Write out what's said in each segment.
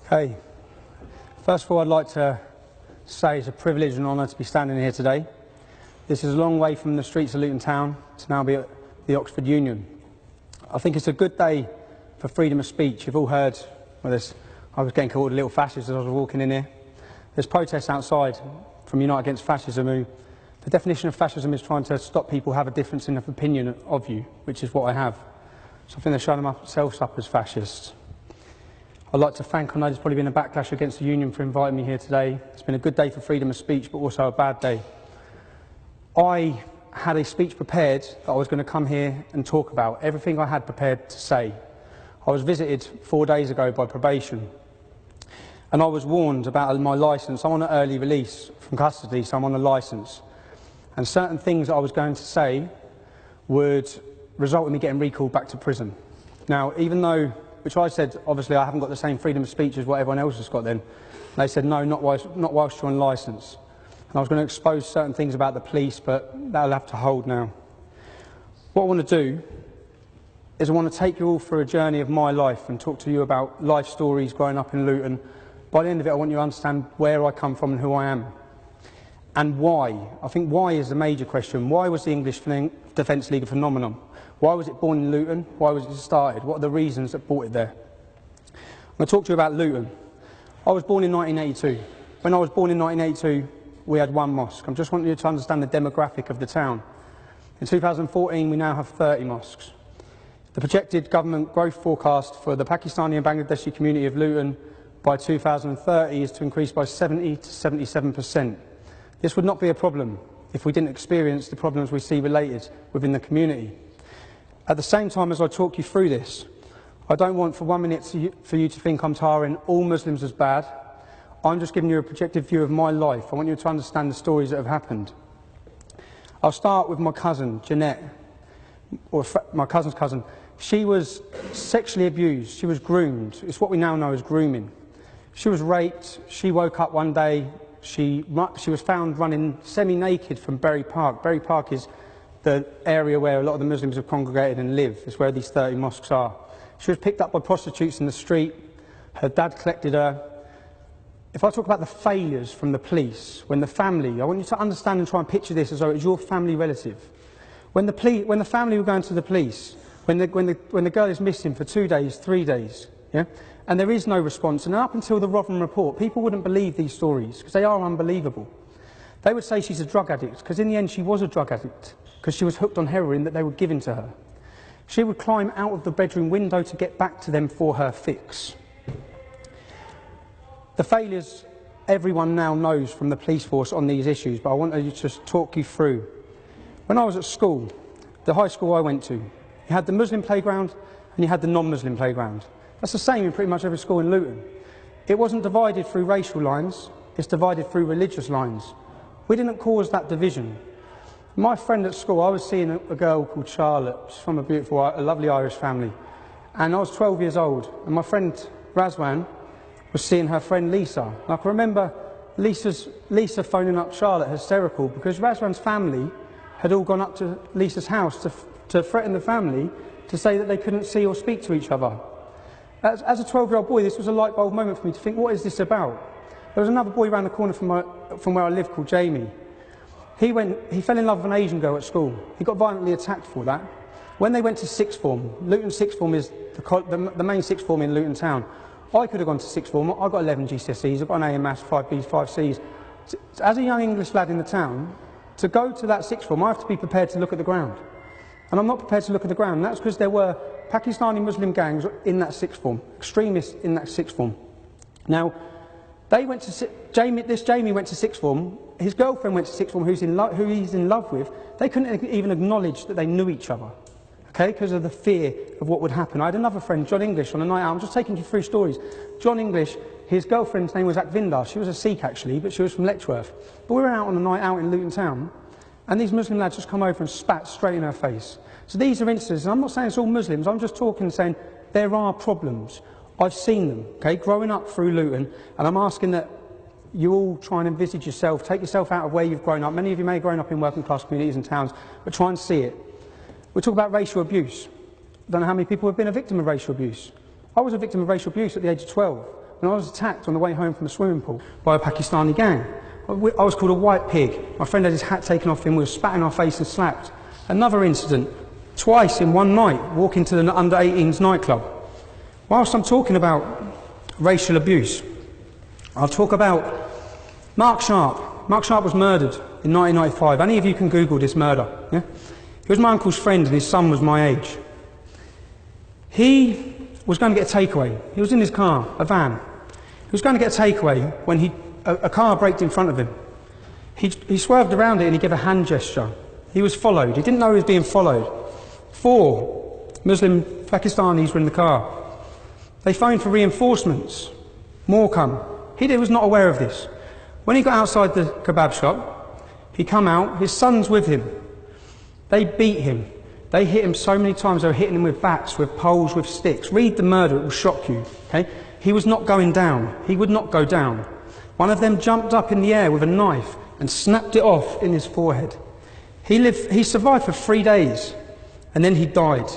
Okay. First of all, I'd like to say it's a privilege and honour to be standing here today. This is a long way from the streets of Luton Town to now be at the Oxford Union. I think it's a good day for freedom of speech. You've all heard, I was getting called a little fascist as I was walking in here. There's protests outside from Unite Against Fascism who, the definition of fascism is trying to stop people have a difference in opinion of you, which is what I have. So I think they're showing themselves up as fascists. I'd like to thank, I know there's probably been a backlash against the union for inviting me here today. It's been a good day for freedom of speech, but also a bad day. I had a speech prepared that I was going to come here and talk about, everything I had prepared to say. I was visited 4 days ago by probation, and I was warned about my licence. I'm on an early release from custody, so I'm on a licence. And certain things that I was going to say would result in me getting recalled back to prison. Now, even though, which I said, obviously I haven't got the same freedom of speech as what everyone else has got then. And they said, no, not whilst you're on licence. And I was going to expose certain things about the police, but that'll have to hold now. What I want to do is I want to take you all through a journey of my life and talk to you about life stories growing up in Luton. By the end of it, I want you to understand where I come from and who I am. And why. I think why is the major question. Why was the English Defence League a phenomenon? Why was it born in Luton? Why was it started? What are the reasons that brought it there? I'm going to talk to you about Luton. I was born in 1982. When I was born in 1982, we had one mosque. I just want you to understand the demographic of the town. In 2014, we now have 30 mosques. The projected government growth forecast for the Pakistani and Bangladeshi community of Luton by 2030 is to increase by 70 to 77%. This would not be a problem if we didn't experience the problems we see related within the community. At the same time as I talk you through this, I don't want for 1 minute for you to think I'm tarring all Muslims as bad. I'm just giving you a projected view of my life. I want you to understand the stories that have happened. I'll start with my cousin, Jeanette, or my cousin's cousin. She was sexually abused. She was groomed. It's what we now know as grooming. She was raped. She woke up one day. She was found running semi-naked from Bury Park. Bury Park is the area where a lot of the Muslims have congregated and live. It's where these 30 mosques are. She was picked up by prostitutes in the street. Her dad collected her. If I talk about the failures from the police, when the family, I want you to understand and try and picture this as though it's your family relative. When the family were going to the police, when the girl is missing for 2 days, 3 days, yeah, and there is no response, and up until the Rotherham report, people wouldn't believe these stories because they are unbelievable. They would say she's a drug addict, because in the end she was a drug addict, because she was hooked on heroin that they were giving to her. She would climb out of the bedroom window to get back to them for her fix. The failures everyone now knows from the police force on these issues, but I want to just talk you through. When I was at school, the high school I went to, you had the Muslim playground and you had the non-Muslim playground. That's the same in pretty much every school in Luton. It wasn't divided through racial lines, it's divided through religious lines. We didn't cause that division. My friend at school, I was seeing a girl called Charlotte. She's from a lovely Irish family. And I was 12 years old, and my friend Razwan was seeing her friend Lisa. And I can remember Lisa phoning up Charlotte hysterical because Razwan's family had all gone up to Lisa's house to threaten the family to say that they couldn't see or speak to each other. As a 12-year-old boy, this was a light bulb moment for me to think, what is this about? There was another boy around the corner from where I live called Jamie. He fell in love with an Asian girl at school. He got violently attacked for that. When they went to sixth form, Luton sixth form is the main sixth form in Luton Town. I could have gone to sixth form. I got 11 GCSEs, I got an A in maths, 5 Bs, 5 Cs. As a young English lad in the town, to go to that sixth form, I have to be prepared to look at the ground. And I'm not prepared to look at the ground. And that's because there were Pakistani Muslim gangs in that sixth form, extremists in that sixth form. Now, Jamie went to sixth form. His girlfriend went to sixth form, who he's in love with. They couldn't even acknowledge that they knew each other, okay, because of the fear of what would happen. I had another friend, John English, on a night out. I'm just taking you through stories. John English, his girlfriend's name was Akvinder. She was a Sikh actually, but she was from Letchworth. But we were out on a night out in Luton Town, and these Muslim lads just come over and spat straight in her face. So these are instances, and I'm not saying it's all Muslims. I'm just talking, saying there are problems. I've seen them, okay, growing up through Luton, and I'm asking that you all try and envisage yourself, take yourself out of where you've grown up. Many of you may have grown up in working class communities and towns, but try and see it. We talk about racial abuse. I don't know how many people have been a victim of racial abuse. I was a victim of racial abuse at the age of 12. and I was attacked on the way home from the swimming pool by a Pakistani gang. I was called a white pig. My friend had his hat taken off him, we were spat in our face and slapped. Another incident, twice in one night, walking to the under-18s nightclub. Whilst I'm talking about racial abuse, I'll talk about Mark Sharp. Mark Sharp was murdered in 1995. Any of you can Google this murder. Yeah? He was my uncle's friend and his son was my age. He was going to get a takeaway. He was in his car, a van. He was going to get a takeaway when a car braked in front of him. He swerved around it and he gave a hand gesture. He was followed. He didn't know he was being followed. 4 Muslim Pakistanis were in the car. They phoned for reinforcements. More come. He was not aware of this. When he got outside the kebab shop, he come out, his son's with him. They beat him. They hit him so many times, they were hitting him with bats, with poles, with sticks. Read the murder, it will shock you. Okay? He was not going down. He would not go down. One of them jumped up in the air with a knife and snapped it off in his forehead. He survived for 3 days and then he died.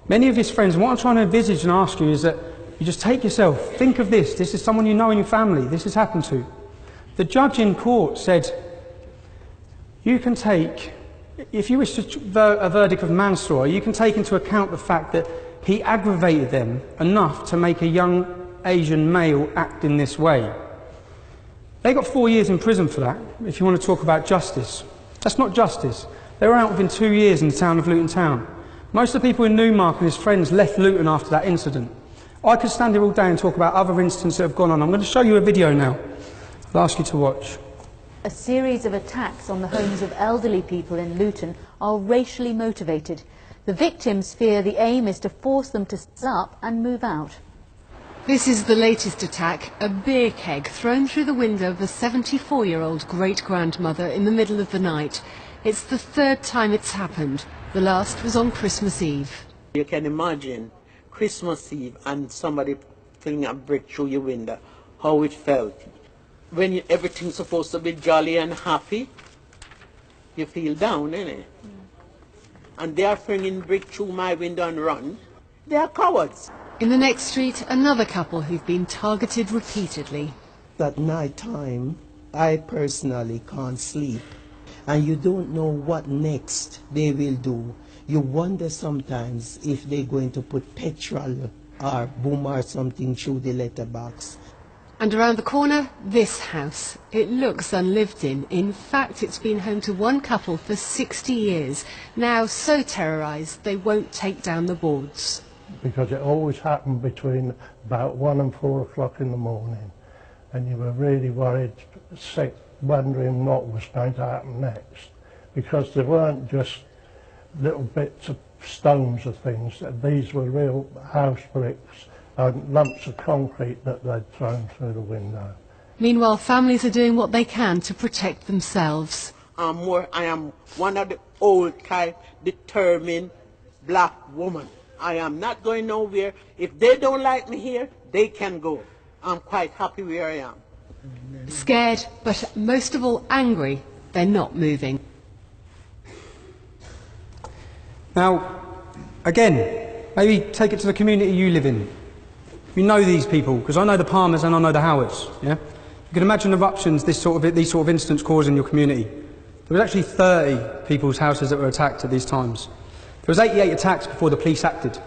Many of his friends, and what I'm trying to envisage and ask you is that you just take yourself, think of this is someone you know in your family, this has happened to. The judge in court said, you can take, if you wish to a verdict of manslaughter, you can take into account the fact that he aggravated them enough to make a young Asian male act in this way. They got 4 years in prison for that, if you want to talk about justice. That's not justice. They were out within 2 years in the town of Luton Town. Most of the people in Newmark and his friends left Luton after that incident. I could stand here all day and talk about other incidents that have gone on. I'm going to show you a video now. I'll ask you to watch. A series of attacks on the homes of elderly people in Luton are racially motivated. The victims fear the aim is to force them to stand up and move out. This is the latest attack, a beer keg thrown through the window of a 74-year-old great-grandmother in the middle of the night. It's the 3rd time it's happened. The last was on Christmas Eve. You can imagine Christmas Eve and somebody flinging a brick through your window, how it felt. When everything's supposed to be jolly and happy, you feel down, innit? And they are flinging brick through my window and run. They are cowards. In the next street, another couple who've been targeted repeatedly. At night time, I personally can't sleep. And you don't know what next they will do. You wonder sometimes if they're going to put petrol or boom or something through the letterbox. And around the corner, this house. It looks unlived in. In fact, it's been home to one couple for 60 years. Now so terrorised, they won't take down the boards. Because it always happened between about 1 and 4 o'clock in the morning. And you were really worried, sick, wondering what was going to happen next. Because there weren't just little bits of stones or things. These were real house bricks and lumps of concrete that they'd thrown through the window. Meanwhile, families are doing what they can to protect themselves. I am one of the old type, determined black woman. I am not going nowhere. If they don't like me here, they can go. I'm quite happy where I am. Scared, but most of all angry, they're not moving. Now, again, maybe take it to the community you live in. You know these people, because I know the Palmers and I know the Howards. Yeah? You can imagine eruptions these sort of incidents cause in your community. There was actually 30 people's houses that were attacked at these times. There was 88 attacks before the police acted.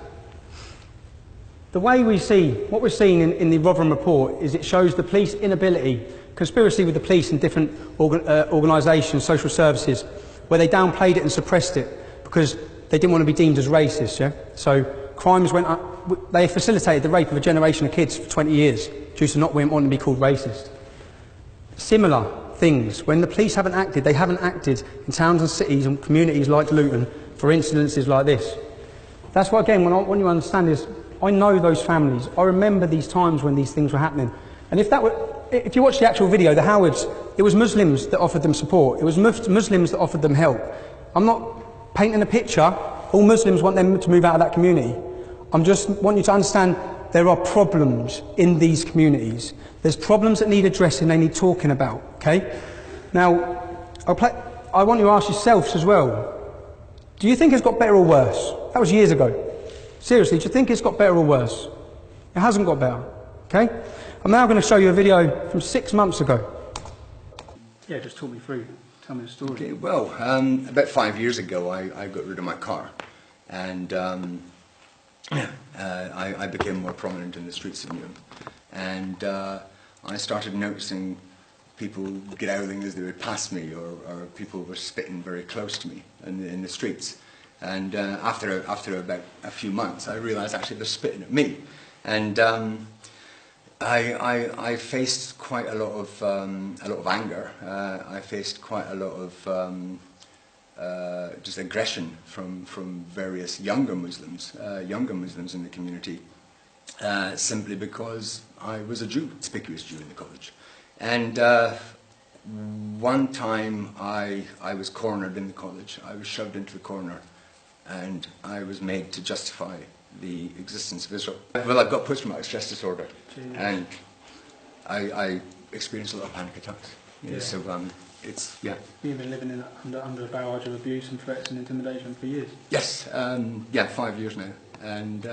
The way we see, what we're seeing in the Rotherham report is it shows the police inability, conspiracy with the police and different organisations, social services, where they downplayed it and suppressed it because they didn't want to be deemed as racist. Yeah? So crimes went up, they facilitated the rape of a generation of kids for 20 years due to not wanting to be called racist. Similar things, when the police haven't acted, they haven't acted in towns and cities and communities like Luton for incidences like this. That's what, again, what you understand is, I know those families. I remember these times when these things were happening. And if you watch the actual video, the Howards, it was Muslims that offered them support. It was Muslims that offered them help. I'm not painting a picture. All Muslims want them to move out of that community. I just want you to understand there are problems in these communities. There's problems that need addressing, they need talking about, okay? Now, I want you to ask yourselves as well, do you think it's got better or worse? That was years ago. Seriously, do you think it's got better or worse? It hasn't got better, okay? I'm now going to show you a video from 6 months ago. Yeah, just talk me through. Tell me the story. Okay, well, about 5 years ago, I got rid of my car, and I became more prominent in the streets of Newham, and I started noticing people growling as they would pass me, or people were spitting very close to me in the streets. And after about a few months, I realised actually they're spitting at me, and I faced quite a lot of anger. I faced quite a lot of just aggression from various younger Muslims in the community, simply because I was a Jew, conspicuous Jew in the college. And one time I was cornered in the college. I was shoved into the corner, and I was made to justify the existence of Israel. Well, I've got post-traumatic stress disorder. Jeez. And I experienced a lot of panic attacks. Yeah. So it's, yeah. You've been living under a barrage of abuse and threats and intimidation for years? Yes, yeah, 5 years now. And,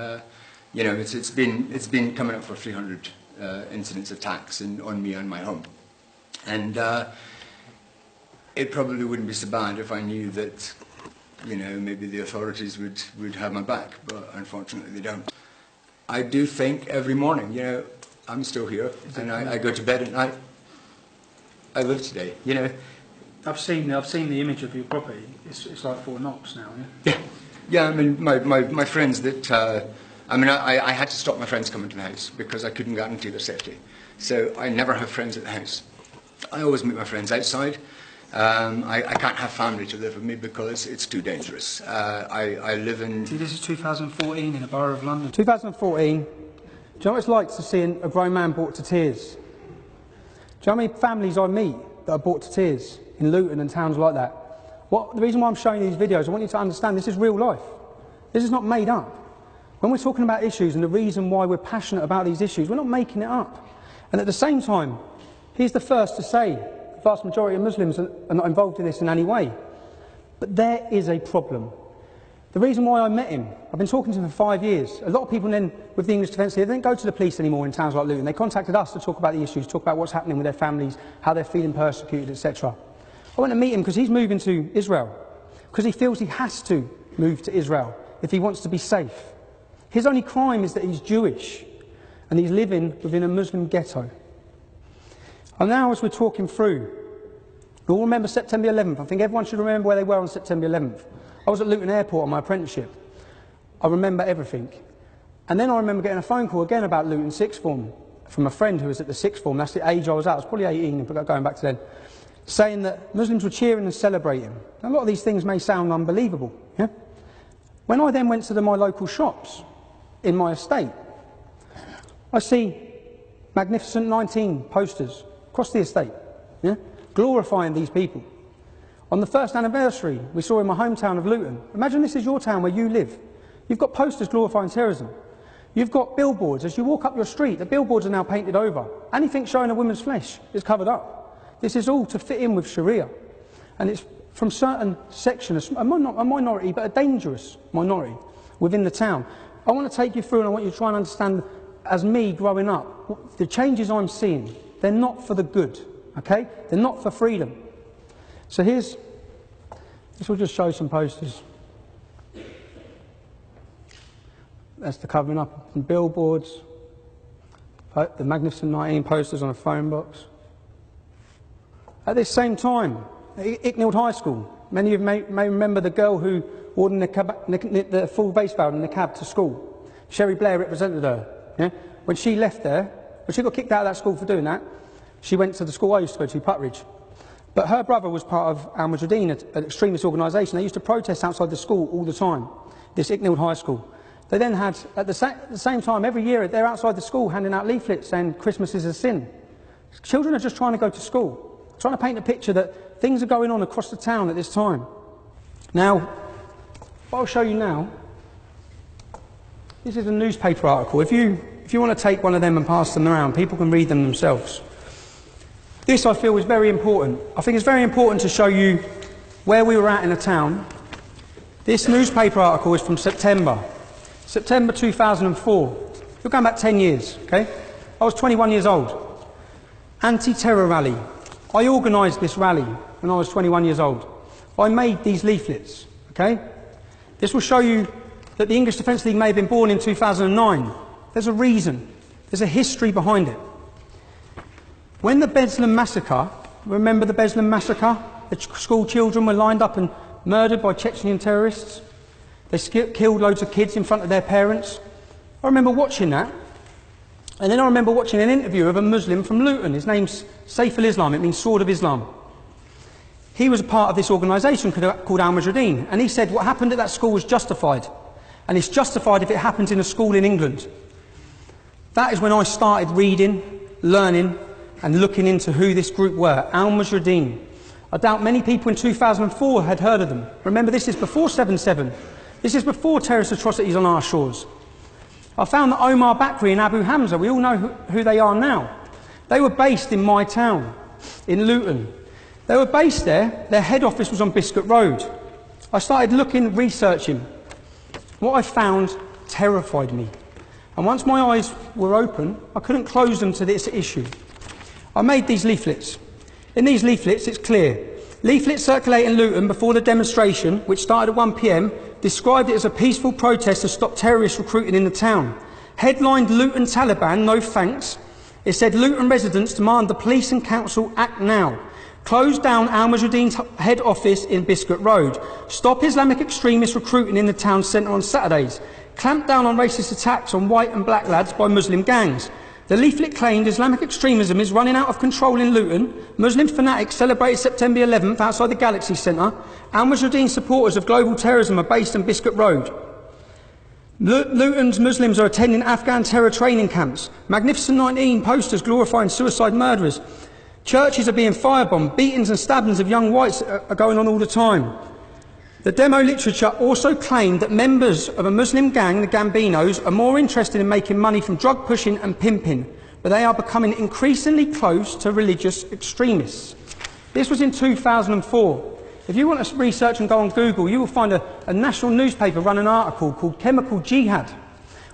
you know, it's been coming up for 300 incidents of attacks on me and my home. And it probably wouldn't be so bad if I knew that, you know, maybe the authorities would have my back, but unfortunately they don't. I do think every morning, you know, I'm still here, and I go to bed at night. I live today, you know. I've seen the image of your property. It's like Fort Knox now, yeah? Yeah, I mean, my friends that, I mean, I had to stop my friends coming to the house because I couldn't guarantee their safety. So I never have friends at the house. I always meet my friends outside. I can't have family to live with me because it's too dangerous. I live in... See, this is 2014 in the Borough of London. 2014, do you know what it's like to see a grown man brought to tears? Do you know how many families I meet that are brought to tears in Luton and towns like that? The reason why I'm showing you these videos, I want you to understand this is real life. This is not made up. When we're talking about issues and the reason why we're passionate about these issues, we're not making it up. And at the same time, he's the first to say the vast majority of Muslims are not involved in this in any way. But there is a problem. The reason why I met him, I've been talking to him for 5 years. A lot of people then, with the English Defence League, they don't go to the police anymore in towns like Luton. They contacted us to talk about the issues, talk about what's happening with their families, how they're feeling persecuted, etc. I went to meet him because he's moving to Israel, because he feels he has to move to Israel if he wants to be safe. His only crime is that he's Jewish, and he's living within a Muslim ghetto. And now, as we're talking through, we all remember September 11th. I think everyone should remember where they were on September 11th. I was at Luton Airport on my apprenticeship. I remember everything. And then I remember getting a phone call again about Luton sixth form from a friend who was at the sixth form. That's the age I was at. I was probably 18, going back to then, saying that Muslims were cheering and celebrating. Now, a lot of these things may sound unbelievable. Yeah? When I then went to my local shops in my estate, I see Magnificent 19 posters across the estate, yeah, glorifying these people. On the first anniversary we saw in my hometown of Luton, imagine this is your town where you live. You've got posters glorifying terrorism. You've got billboards. As you walk up your street, the billboards are now painted over. Anything showing a woman's flesh is covered up. This is all to fit in with Sharia. And it's from certain sections, a minority, but a dangerous minority within the town. I want to take you through and I want you to try and understand, as me growing up, the changes I'm seeing, they're not for the good, okay? They're not for freedom. So this will just show some posters. That's the covering up and billboards, the Magnificent 19 posters on a phone box. At this same time, at Icknield High School, many of you may remember the girl who wore the full base belt in the cab to school. Sherry Blair represented her. Yeah? When she left there, when she got kicked out of that school for doing that, she went to the school I used to go to, Putridge. But her brother was part of Al Mujahideen, an extremist organisation. They used to protest outside the school all the time, this Icknield High School. They then had, at the same time, every year, they're outside the school handing out leaflets saying Christmas is a sin. Children are just trying to go to school, trying to paint a picture that things are going on across the town at this time. Now, what I'll show you now, this is a newspaper article. If you want to take one of them and pass them around, people can read them themselves. This, I feel, is very important. I think it's very important to show you where we were at in the town. This newspaper article is from September 2004. You're going back 10 years, okay? I was 21 years old. Anti-terror rally. I organised this rally when I was 21 years old. I made these leaflets, okay? This will show you that the English Defence League may have been born in 2009. There's a reason. There's a history behind it. When the Beslan massacre, remember the Beslan massacre? The school children were lined up and murdered by Chechen terrorists. They killed loads of kids in front of their parents. I remember watching that. And then I remember watching an interview of a Muslim from Luton. His name's Saif al-Islam, it means Sword of Islam. He was a part of this organisation called Al-Mujahideen, and he said what happened at that school was justified. And it's justified if it happens in a school in England. That is when I started reading, learning, and looking into who this group were, Al-Mujahideen. I doubt many people in 2004 had heard of them. Remember, this is before 7/7. This is before terrorist atrocities on our shores. I found that Omar Bakri and Abu Hamza, we all know who they are now. They were based in my town, in Luton. They were based there. Their head office was on Biscuit Road. I started looking, researching. What I found terrified me. And once my eyes were open, I couldn't close them to this issue. I made these leaflets. In these leaflets, it's clear. Leaflets circulating in Luton before the demonstration, which started at 1 p.m, described it as a peaceful protest to stop terrorist recruiting in the town. Headlined Luton Taliban, no thanks. It said Luton residents demand the police and council act now. Close down Al-Mujahideen's head office in Biscuit Road. Stop Islamic extremist recruiting in the town centre on Saturdays. Clamp down on racist attacks on white and black lads by Muslim gangs. The leaflet claimed Islamic extremism is running out of control in Luton. Muslim fanatics celebrated September 11th outside the Galaxy Centre. Al-Mujahideen supporters of global terrorism are based in Biscuit Road. Luton's Muslims are attending Afghan terror training camps. Magnificent 19 posters glorifying suicide murderers. Churches are being firebombed. Beatings and stabbings of young whites are going on all the time. The demo literature also claimed that members of a Muslim gang, the Gambinos, are more interested in making money from drug pushing and pimping, but they are becoming increasingly close to religious extremists. This was in 2004. If you want to research and go on Google, you will find a national newspaper run an article called Chemical Jihad,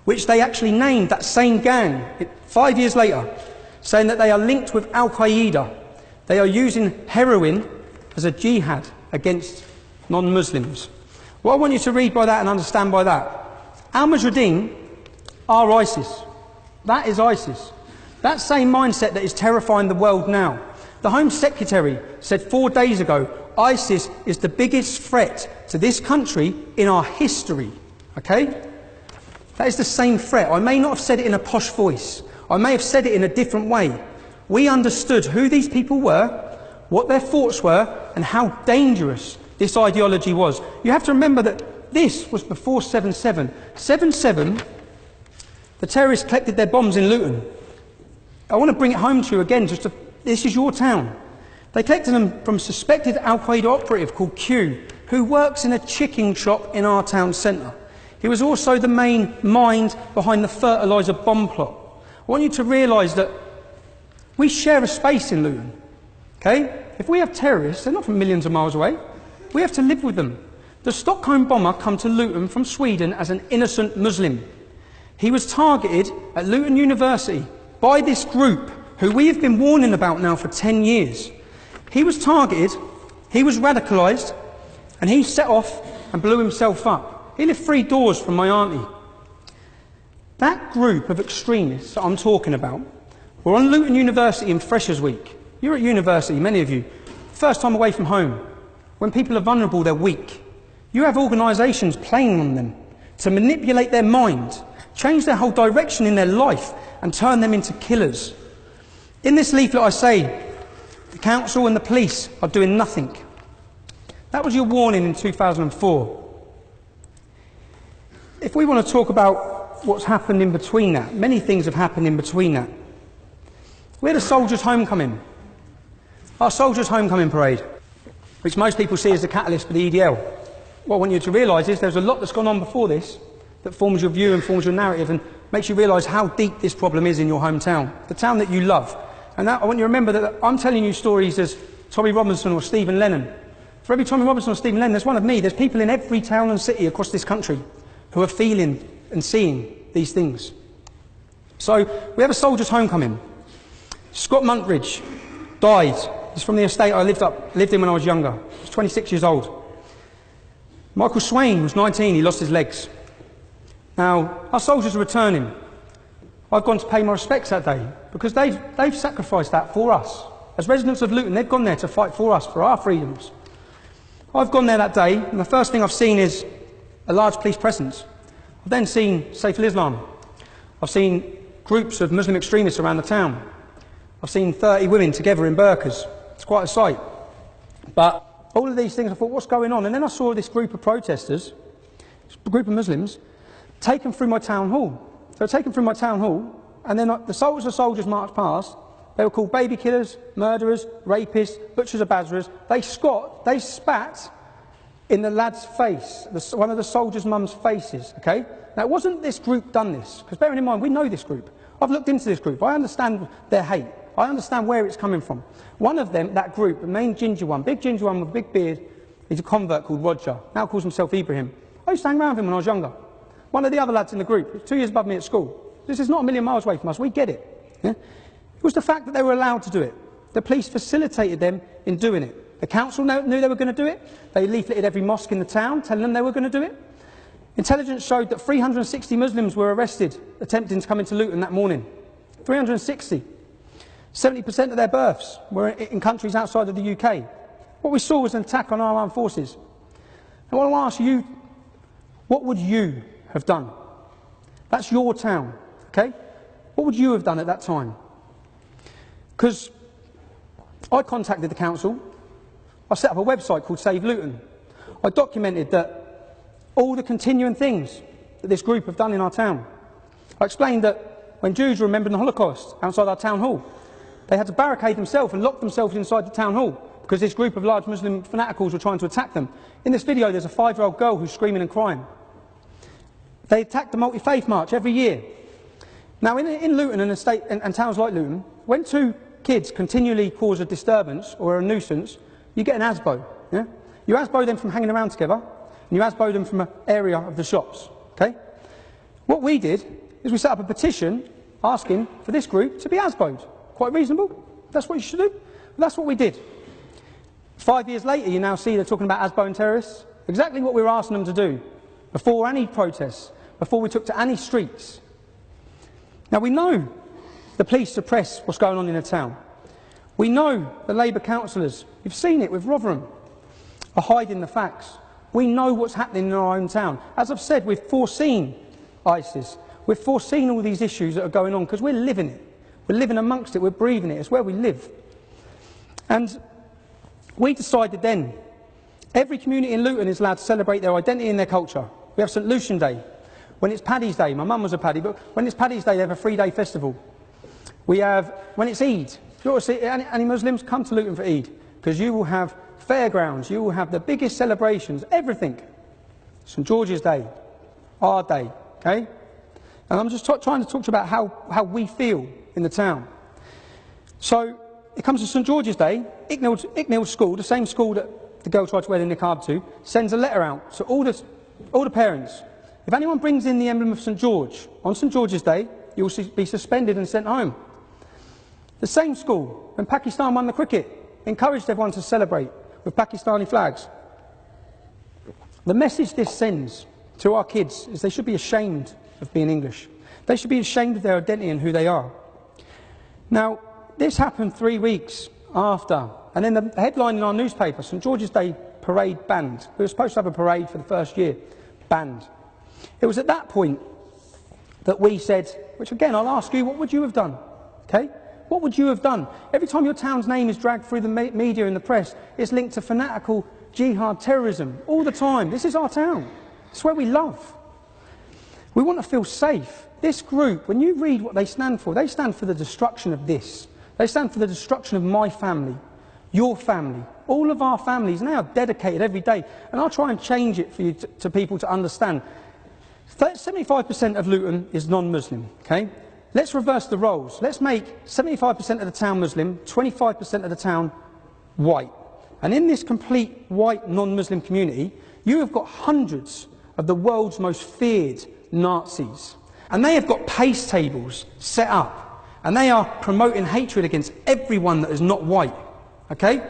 which they actually named that same gang 5 years later, saying that they are linked with Al-Qaeda. They are using heroin as a jihad against non-Muslims. What I want you to read by that and understand by that, Al-Mujahideen are ISIS. That is ISIS. That same mindset that is terrifying the world now. The Home Secretary said 4 days ago, ISIS is the biggest threat to this country in our history. Okay? That is the same threat. I may not have said it in a posh voice. I may have said it in a different way. We understood who these people were, what their thoughts were, and how dangerous this ideology was. You have to remember that this was before 7/7. 7/7, the terrorists collected their bombs in Luton. I want to bring it home to you again. This is your town. They collected them from a suspected Al-Qaeda operative called Q, who works in a chicken shop in our town centre. He was also the main mind behind the fertiliser bomb plot. I want you to realise that we share a space in Luton. Okay? If we have terrorists, they're not from millions of miles away. We have to live with them. The Stockholm bomber came to Luton from Sweden as an innocent Muslim. He was targeted at Luton University by this group, who we have been warning about now for 10 years. He was targeted, he was radicalised, and he set off and blew himself up. He lived 3 doors from my auntie. That group of extremists that I'm talking about were on Luton University in Freshers Week. You're at university, many of you. First time away from home. When people are vulnerable, they're weak. You have organisations playing on them to manipulate their mind, change their whole direction in their life, and turn them into killers. In this leaflet I say, the council and the police are doing nothing. That was your warning in 2004. If we want to talk about what's happened in between that, many things have happened in between that. We had a soldiers' homecoming. Our soldiers' homecoming parade, which most people see as the catalyst for the EDL. What I want you to realise is there's a lot that's gone on before this that forms your view and forms your narrative and makes you realise how deep this problem is in your hometown, the town that you love. And that, I want you to remember that I'm telling you stories as Tommy Robinson or Stephen Lennon. For every Tommy Robinson or Stephen Lennon, there's one of me. There's people in every town and city across this country who are feeling and seeing these things. So we have a soldier's homecoming. Scott Muntbridge died. He's from the estate I lived in when I was younger. He was 26 years old. Michael Swain was 19, he lost his legs. Now, our soldiers are returning. I've gone to pay my respects that day because they've sacrificed that for us. As residents of Luton, they've gone there to fight for us, for our freedoms. I've gone there that day, and the first thing I've seen is a large police presence. I've then seen Saif al-Islam. I've seen groups of Muslim extremists around the town. I've seen 30 women together in burqas. It's quite a sight. But all of these things, I thought, what's going on? And then I saw this group of protesters, a group of Muslims, taken through my town hall. They were taken through my town hall, and then the soldiers marched past. They were called baby killers, murderers, rapists, butchers of Basras. They spat in the lad's face, one of the soldiers' mum's faces, okay? Now, it wasn't this group done this, because bearing in mind, we know this group. I've looked into this group. I understand their hate. I understand where it's coming from. One of them, that group, the main ginger one, big ginger one with a big beard, he's a convert called Roger, now calls himself Ibrahim. I used to hang around with him when I was younger. One of the other lads in the group, was 2 years above me at school. This is not a million miles away from us, we get it. Yeah? It was the fact that they were allowed to do it. The police facilitated them in doing it. The council knew they were going to do it. They leafleted every mosque in the town, telling them they were going to do it. Intelligence showed that 360 Muslims were arrested attempting to come into Luton that morning. 360. 70% of their births were in countries outside of the UK. What we saw was an attack on our armed forces. I want to ask you, what would you have done? That's your town, okay? What would you have done at that time? Because I contacted the council. I set up a website called Save Luton. I documented that all the continuing things that this group have done in our town. I explained that when Jews were remembering the Holocaust outside our town hall, they had to barricade themselves and lock themselves inside the town hall because this group of large Muslim fanaticals were trying to attack them. In this video, there's a 5-year-old girl who's screaming and crying. They attack the multi-faith march every year. Now, in Luton and towns like Luton, when 2 kids continually cause a disturbance or a nuisance, you get an ASBO. Yeah? You ASBO them from hanging around together, and you ASBO them from an area of the shops. Okay? What we did is we set up a petition asking for this group to be ASBO'd. Quite reasonable. That's what you should do. But that's what we did. 5 years later, you now see they're talking about ASBO and terrorists. Exactly what we were asking them to do before any protests, before we took to any streets. Now, we know the police suppress what's going on in the town. We know the Labour councillors, you've seen it with Rotherham, are hiding the facts. We know what's happening in our own town. As I've said, we've foreseen ISIS. We've foreseen all these issues that are going on because we're living it. We're living amongst it, we're breathing it, it's where we live. And we decided then, every community in Luton is allowed to celebrate their identity and their culture. We have St Lucian Day. When it's Paddy's Day, my mum was a Paddy, but when it's Paddy's Day they have a 3-day festival. We have, when it's Eid, if you want to see any Muslims, come to Luton for Eid, because you will have fairgrounds, you will have the biggest celebrations, everything. St George's Day, our day, okay? And I'm just trying to talk to you about how we feel in the town. So, it comes to St George's Day, Icknield School, the same school that the girl tried to wear the niqab to, sends a letter out to all the parents. If anyone brings in the emblem of St George on St George's Day, you will be suspended and sent home. The same school, when Pakistan won the cricket, encouraged everyone to celebrate with Pakistani flags. The message this sends to our kids is they should be ashamed of being English. They should be ashamed of their identity and who they are. Now, this happened 3 weeks after, and then the headline in our newspaper, St George's Day parade banned. We were supposed to have a parade for the first year, banned. It was at that point that we said, which again I'll ask you, what would you have done? Okay? What would you have done? Every time your town's name is dragged through the media and the press, it's linked to fanatical jihad terrorism all the time. This is our town. It's where we love. We want to feel safe. This group, when you read what they stand for the destruction of this. They stand for the destruction of my family, your family. All of our families now dedicated every day. And I'll try and change it for you to people to understand. 75% of Luton is non-Muslim, okay? Let's reverse the roles. Let's make 75% of the town Muslim, 25% of the town white. And in this complete white non-Muslim community, you have got hundreds of the world's most feared Nazis. And they have got pace tables set up, and they are promoting hatred against everyone that is not white. Okay?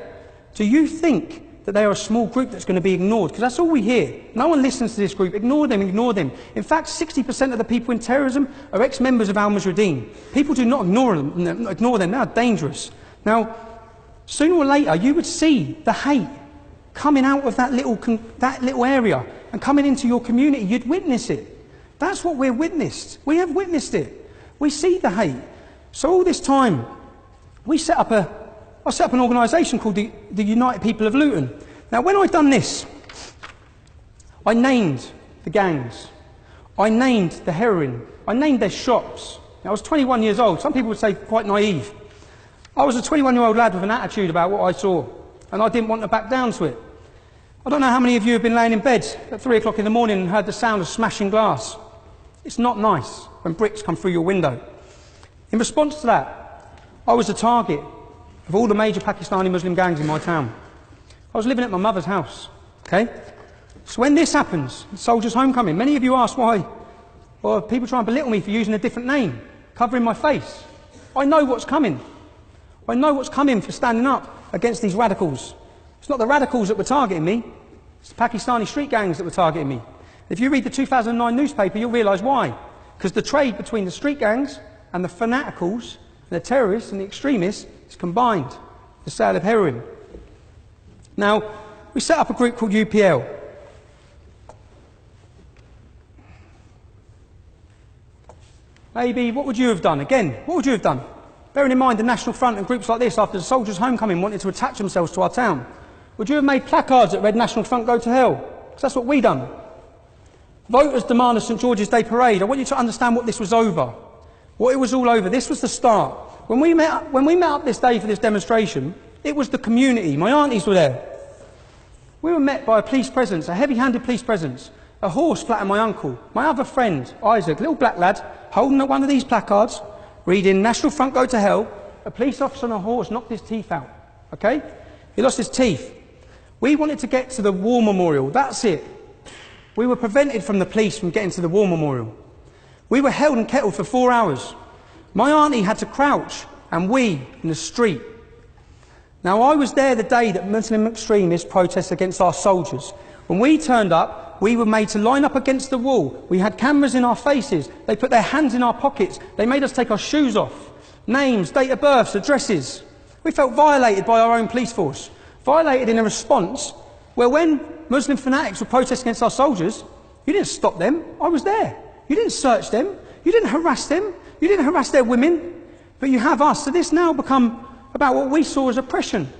Do you think that they are a small group that's going to be ignored? Because that's all we hear. No one listens to this group. Ignore them, ignore them. In fact, 60% of the people in terrorism are ex-members of Al-Mujahideen. People do not ignore them. They are dangerous. Now, sooner or later, you would see the hate coming out of that little area and coming into your community. You'd witness it. That's what we've witnessed. We have witnessed it. We see the hate. So all this time, I set up an organisation called the United People of Luton. Now, when I'd done this, I named the gangs. I named the heroin. I named their shops. Now, I was 21 years old. Some people would say quite naive. I was a 21-year-old lad with an attitude about what I saw, and I didn't want to back down to it. I don't know how many of you have been laying in bed at 3 o'clock in the morning and heard the sound of smashing glass. It's not nice when bricks come through your window. In response to that, I was the target of all the major Pakistani Muslim gangs in my town. I was living at my mother's house, okay? So when this happens, Soldiers' Homecoming, many of you ask why, or people try and belittle me for using a different name, covering my face. I know what's coming. I know what's coming for standing up against these radicals. It's not the radicals that were targeting me, it's the Pakistani street gangs that were targeting me. If you read the 2009 newspaper, you'll realise why. Because the trade between the street gangs and the fanaticals, and the terrorists and the extremists, is combined, the sale of heroin. Now, we set up a group called UPL. Maybe, what would you have done? Again, what would you have done? Bearing in mind the National Front and groups like this, after the Soldiers' Homecoming, wanted to attach themselves to our town. Would you have made placards that read National Front go to hell? Because that's what we done. Voters demand a St George's Day parade. I want you to understand what this was over. What it was all over. This was the start. When we met up this day for this demonstration, it was the community. My aunties were there. We were met by a police presence, a heavy-handed police presence. A horse flattened my uncle. My other friend, Isaac, little black lad, holding one of these placards, reading National Front go to hell. A police officer on a horse knocked his teeth out. Okay? He lost his teeth. We wanted to get to the war memorial. That's it. We were prevented from the police from getting to the war memorial. We were held and kettled for 4 hours. My auntie had to crouch and wee in the street. Now, I was there the day that Muslim extremists protested against our soldiers. When we turned up, we were made to line up against the wall. We had cameras in our faces. They put their hands in our pockets. They made us take our shoes off. Names, date of births, addresses. We felt violated by our own police force. Violated in a response where when Muslim fanatics were protesting against our soldiers, you didn't stop them. I was there. You didn't search them. You didn't harass them. You didn't harass their women. But you have us. So this now become about what we saw as oppression.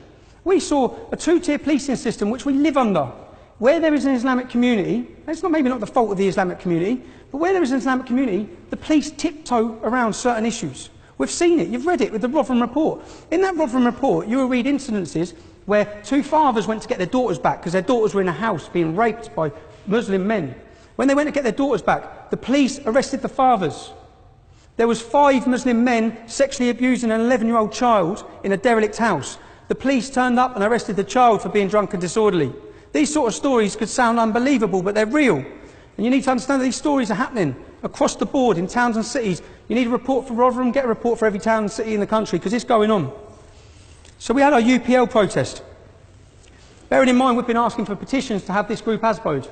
We saw a two-tier policing system which we live under. Where there is an Islamic community, it's maybe not the fault of the Islamic community, but where there is an Islamic community, the police tiptoe around certain issues. We've seen it. You've read it with the Rotherham report. In that Rotherham report, you will read incidences where 2 fathers went to get their daughters back because their daughters were in a house being raped by Muslim men. When they went to get their daughters back, the police arrested the fathers. There was 5 Muslim men sexually abusing an 11-year-old child in a derelict house. The police turned up and arrested the child for being drunk and disorderly. These sort of stories could sound unbelievable, but they're real. And you need to understand that these stories are happening across the board in towns and cities. You need a report for Rotherham, get a report for every town and city in the country, because it's going on. So we had our UPL protest. Bearing in mind we've been asking for petitions to have this group ASBO'd.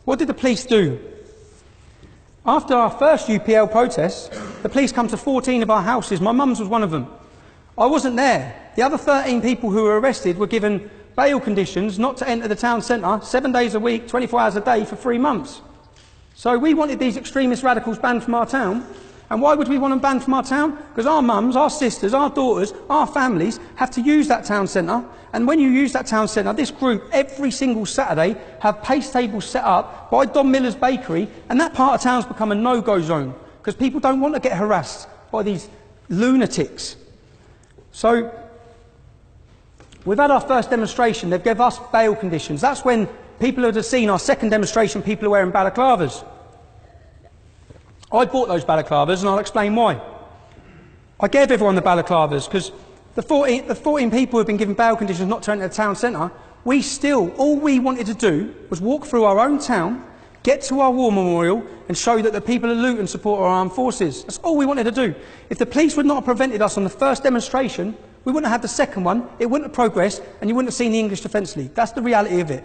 What did the police do? After our first UPL protest, the police come to 14 of our houses. My mum's was one of them. I wasn't there. The other 13 people who were arrested were given bail conditions not to enter the town centre 7 days a week, 24 hours a day for 3 months. So we wanted these extremist radicals banned from our town. And why would we want them banned from our town? Because our mums, our sisters, our daughters, our families have to use that town centre. And when you use that town centre, this group every single Saturday have pace tables set up by Don Miller's bakery, and that part of town's become a no-go zone because people don't want to get harassed by these lunatics. So we've had our first demonstration. They've given us bail conditions. That's when people who have seen our second demonstration, people are wearing balaclavas. I bought those balaclavas and I'll explain why. I gave everyone the balaclavas because the 14 people who have been given bail conditions not to enter the town centre, all we wanted to do was walk through our own town, get to our war memorial and show that the people of Luton support our armed forces. That's all we wanted to do. If the police would not have prevented us on the first demonstration, we wouldn't have had the second one, it wouldn't have progressed, and you wouldn't have seen the English Defence League. That's the reality of it.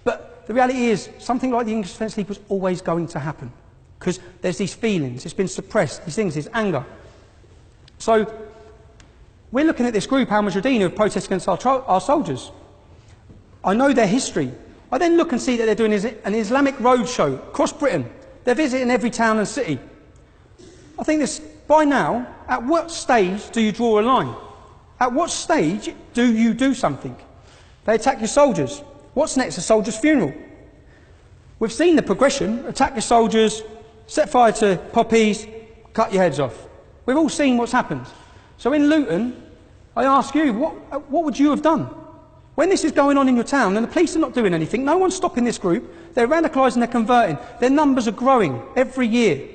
But the reality is, something like the English Defence League was always going to happen. Because there's these feelings, it's been suppressed, these things, this anger. So, we're looking at this group, Al Mujahideen, who have protested against our soldiers. I know their history. I then look and see that they're doing an Islamic roadshow across Britain. They're visiting every town and city. I think this, by now, at what stage do you draw a line? At what stage do you do something? They attack your soldiers. What's next? A soldier's funeral. We've seen the progression. Attack your soldiers, set fire to poppies, cut your heads off. We've all seen what's happened. So in Luton, I ask you, what would you have done? When this is going on in your town and the police are not doing anything, no one's stopping this group, they're radicalising, they're converting, their numbers are growing every year.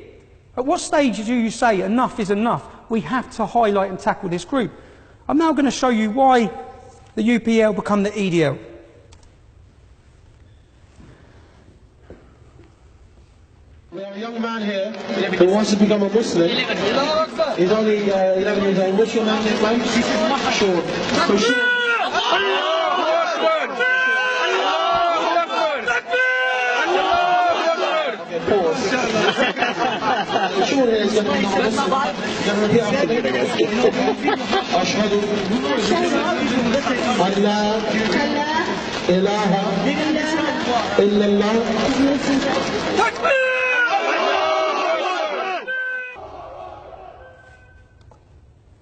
At what stage do you say enough is enough? We have to highlight and tackle this group. I'm now going to show you why the UPL become the EDL. We have a young man here who wants to become a Muslim. He's only 11 years old. What's your name, man? Sean. So Sean. Pause. Sean here is going to become a Muslim. Going to repeat after me. Ashhadu an la ilaha illallah.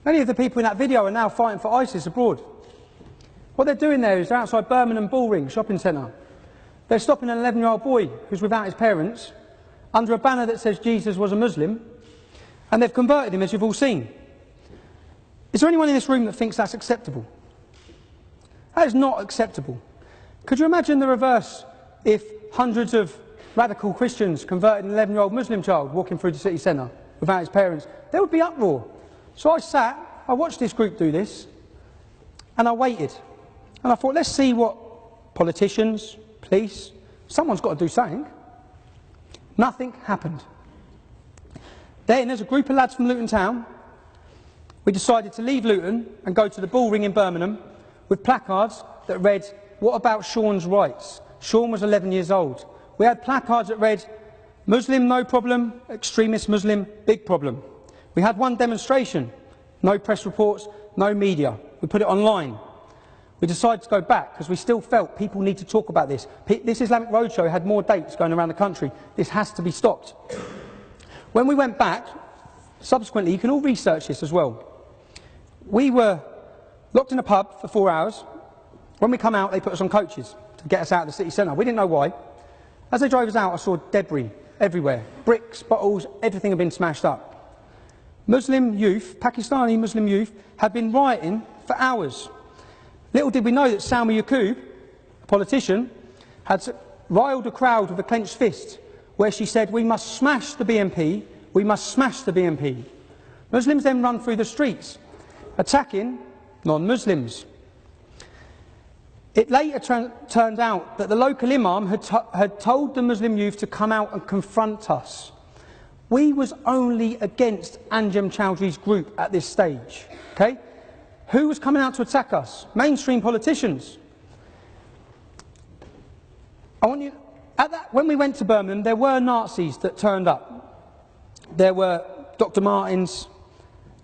Many of the people in that video are now fighting for ISIS abroad. What they're doing there is they're outside Birmingham Bullring shopping centre. They're stopping an 11-year-old boy who's without his parents under a banner that says Jesus was a Muslim, and they've converted him, as you've all seen. Is there anyone in this room that thinks that's acceptable? That is not acceptable. Could you imagine the reverse if hundreds of radical Christians converted an 11-year-old Muslim child walking through the city centre without his parents? There would be uproar. So I watched this group do this, and I waited. And I thought, let's see what politicians, police, someone's got to do something. Nothing happened. Then, as a group of lads from Luton Town, we decided to leave Luton and go to the Bullring in Birmingham with placards that read, "What about Sean's rights?" Sean was 11 years old. We had placards that read, "Muslim, no problem, extremist Muslim, big problem." We had one demonstration, no press reports, no media. We put it online. We decided to go back because we still felt people need to talk about this. This Islamic Roadshow had more dates going around the country. This has to be stopped. When we went back, subsequently, you can all research this as well. We were locked in a pub for 4 hours. When we come out, they put us on coaches to get us out of the city centre. We didn't know why. As they drove us out, I saw debris everywhere. Bricks, bottles, everything had been smashed up. Muslim youth, Pakistani Muslim youth, had been rioting for hours. Little did we know that Salma Yaqub, a politician, had riled a crowd with a clenched fist, where she said, "We must smash the BNP, we must smash the BNP." Muslims then run through the streets, attacking non-Muslims. It later turned out that the local imam had told the Muslim youth to come out and confront us. We was only against Anjem Chowdhury's group at this stage. Okay? Who was coming out to attack us? Mainstream politicians. When we went to Birmingham, there were Nazis that turned up. There were Dr. Martins,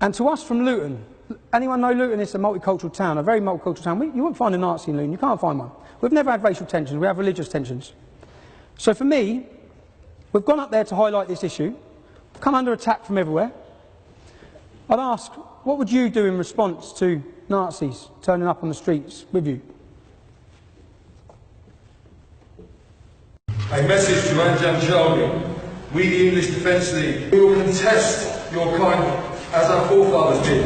and to us from Luton, anyone know Luton is a multicultural town, a very multicultural town. You won't find a Nazi in Luton, you can't find one. We've never had racial tensions, we have religious tensions. So for me, we've gone up there to highlight this issue. We've come under attack from everywhere. I'd ask, what would you do in response to Nazis turning up on the streets with you? A message to Anjem Chowdhury. We, the English Defence League, we will contest your kind as our forefathers did.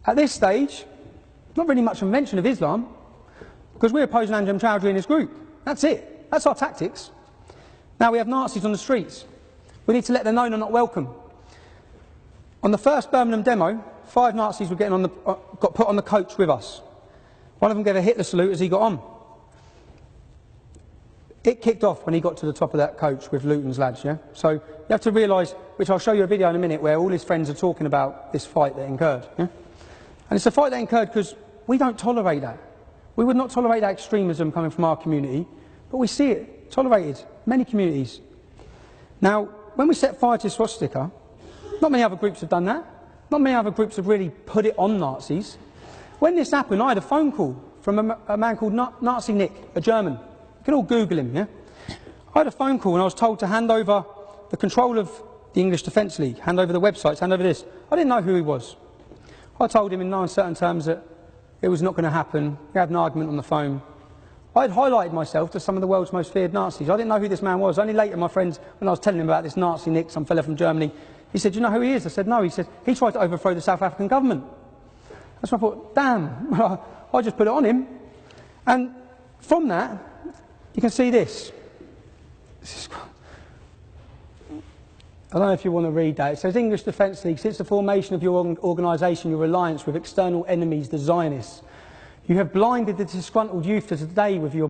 At this stage, not really much of a mention of Islam, because we're opposing Anjem Chowdhury and his group. That's it. That's our tactics. Now we have Nazis on the streets. We need to let them know they're not welcome. On the first Birmingham demo, 5 Nazis were got put on the coach with us. One of them gave a Hitler salute as he got on. it kicked off when he got to the top of that coach with Luton's lads, yeah? So you have to realise, which I'll show you a video in a minute, where all his friends are talking about this fight that incurred, yeah? And it's a fight that incurred because we don't tolerate that. We would not tolerate that extremism coming from our community, but we see it tolerated in many communities. Now, when we set fire to swastika, not many other groups have done that. Not many other groups have really put it on Nazis. When this happened, I had a phone call from a man called Nazi Nick, a German. You can all Google him, yeah? I had a phone call and I was told to hand over the control of the English Defence League, hand over the websites, hand over this. I didn't know who he was. I told him in no uncertain terms that it was not going to happen. We had an argument on the phone. I had highlighted myself to some of the world's most feared Nazis. I didn't know who this man was. Only later, my friends, when I was telling him about this Nazi Nick, some fella from Germany, he said, "Do you know who he is?" I said, "No." He said, "He tried to overthrow the South African government." That's when I thought, damn, I just put it on him. And from that, you can see this. I don't know if you want to read that. It says, English Defence League, since the formation of your organisation, your alliance with external enemies, the Zionists, you have blinded the disgruntled youth to today with your